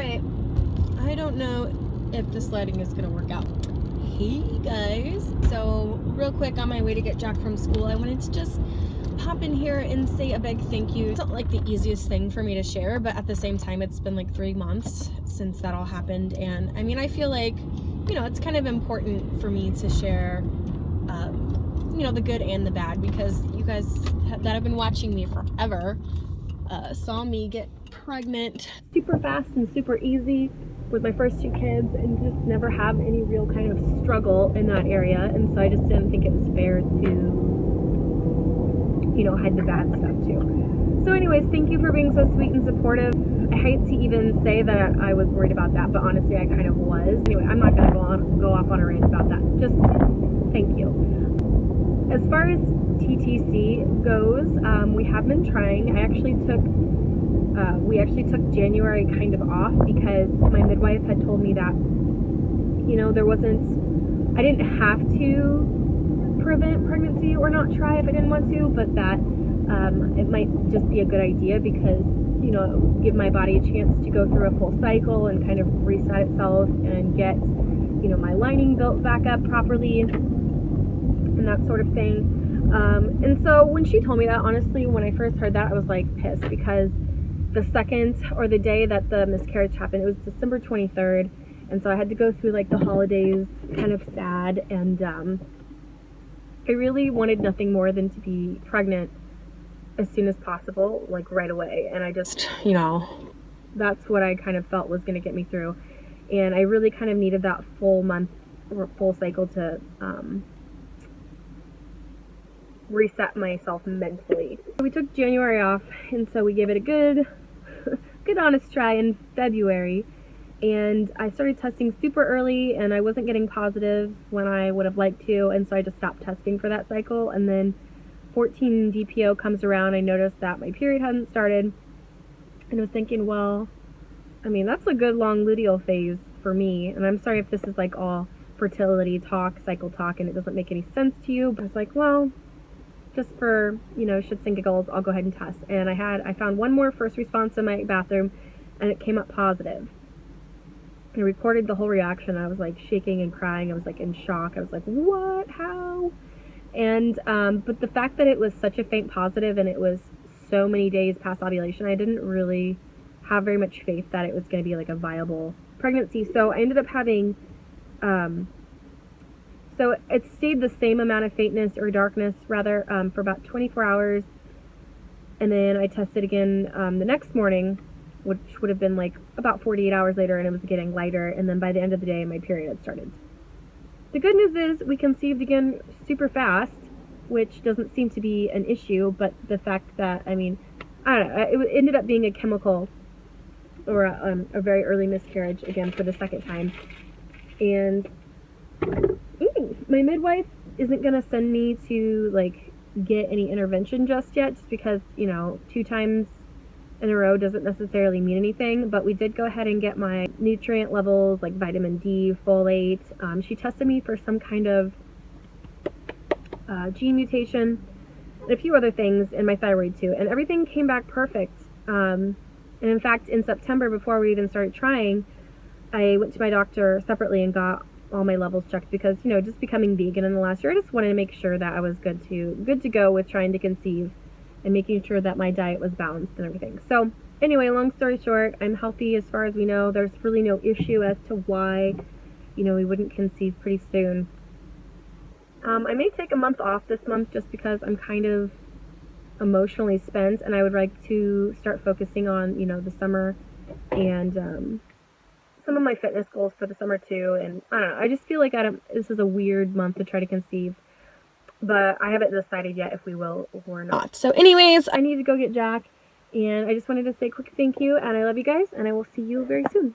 Alright, I don't know if this lighting is gonna work out. Hey guys, so real quick on my way to get Jack from school, I wanted to just pop in here and say a big thank you. It's not like the easiest thing for me to share, but at the same time it's been like 3 months since that all happened, and I mean I feel like, you know, it's kind of important for me to share you know, the good and the bad, because you guys that have been watching me forever saw me get pregnant super fast and super easy with my first 2 kids and just never have any real kind of struggle in that area, and so I just didn't think it was fair to, you know, hide the bad stuff too. So anyways, thank you for being so sweet and supportive. I hate to even say that I was worried about that, but honestly I kind of was. Anyway, I'm not going to go off on a rant about that. Just thank you. As far as TTC goes, we have been trying. We actually took January kind of off because my midwife had told me that, you know, I didn't have to prevent pregnancy or not try if I didn't want to, but that it might just be a good idea because, you know, give my body a chance to go through a full cycle and kind of reset itself and get, you know, my lining built back up properly and that sort of thing. And so when she told me that, honestly, when I first heard that, I was like pissed, because the second or the day that the miscarriage happened, it was December 23rd, and so I had to go through like the holidays kind of sad, and I really wanted nothing more than to be pregnant as soon as possible, like right away. And I just, you know, that's what I kind of felt was going to get me through, and I really kind of needed that full month or full cycle to reset myself mentally. We took January off, and so we gave it a good honest try in February, and I started testing super early, and I wasn't getting positive when I would have liked to, and so I just stopped testing for that cycle. And then 14 DPO comes around, I noticed that my period hadn't started, and I was thinking, well, I mean, that's a good long luteal phase for me, and I'm sorry if this is like all fertility talk, cycle talk, and it doesn't make any sense to you, but I was like, well, just for, you know, shits and giggles, I'll go ahead and test. And I found one more first response in my bathroom, and it came up positive. I recorded the whole reaction. I was like shaking and crying. I was like in shock. I was like, what? How? And but the fact that it was such a faint positive and it was so many days past ovulation, I didn't really have very much faith that it was going to be like a viable pregnancy. So I ended up having so it stayed the same amount of faintness or darkness rather for about 24 hours, and then I tested again the next morning, which would have been like about 48 hours later, and it was getting lighter, and then by the end of the day my period had started. The good news is we conceived again super fast, which doesn't seem to be an issue, but the fact that, I mean, I don't know, it ended up being a chemical or a very early miscarriage again for the second time. And my midwife isn't going to send me to like get any intervention just yet, just because, you know, 2 times in a row doesn't necessarily mean anything. But we did go ahead and get my nutrient levels, like vitamin D, folate. She tested me for some kind of gene mutation and a few other things in my thyroid too, and everything came back perfect. And in fact, in September, before we even started trying, I went to my doctor separately and got all my levels checked, because, you know, just becoming vegan in the last year, I just wanted to make sure that I was good to go with trying to conceive and making sure that my diet was balanced and everything. So anyway, long story short, I'm healthy as far as we know. There's really no issue as to why, you know, we wouldn't conceive pretty soon. I may take a month off this month just because I'm kind of emotionally spent, and I would like to start focusing on, you know, the summer and some of my fitness goals for the summer too. And I don't know, I just feel like this is a weird month to try to conceive, but I haven't decided yet if we will or not. So anyways, I need to go get Jack, and I just wanted to say a quick thank you, and I love you guys, and I will see you very soon.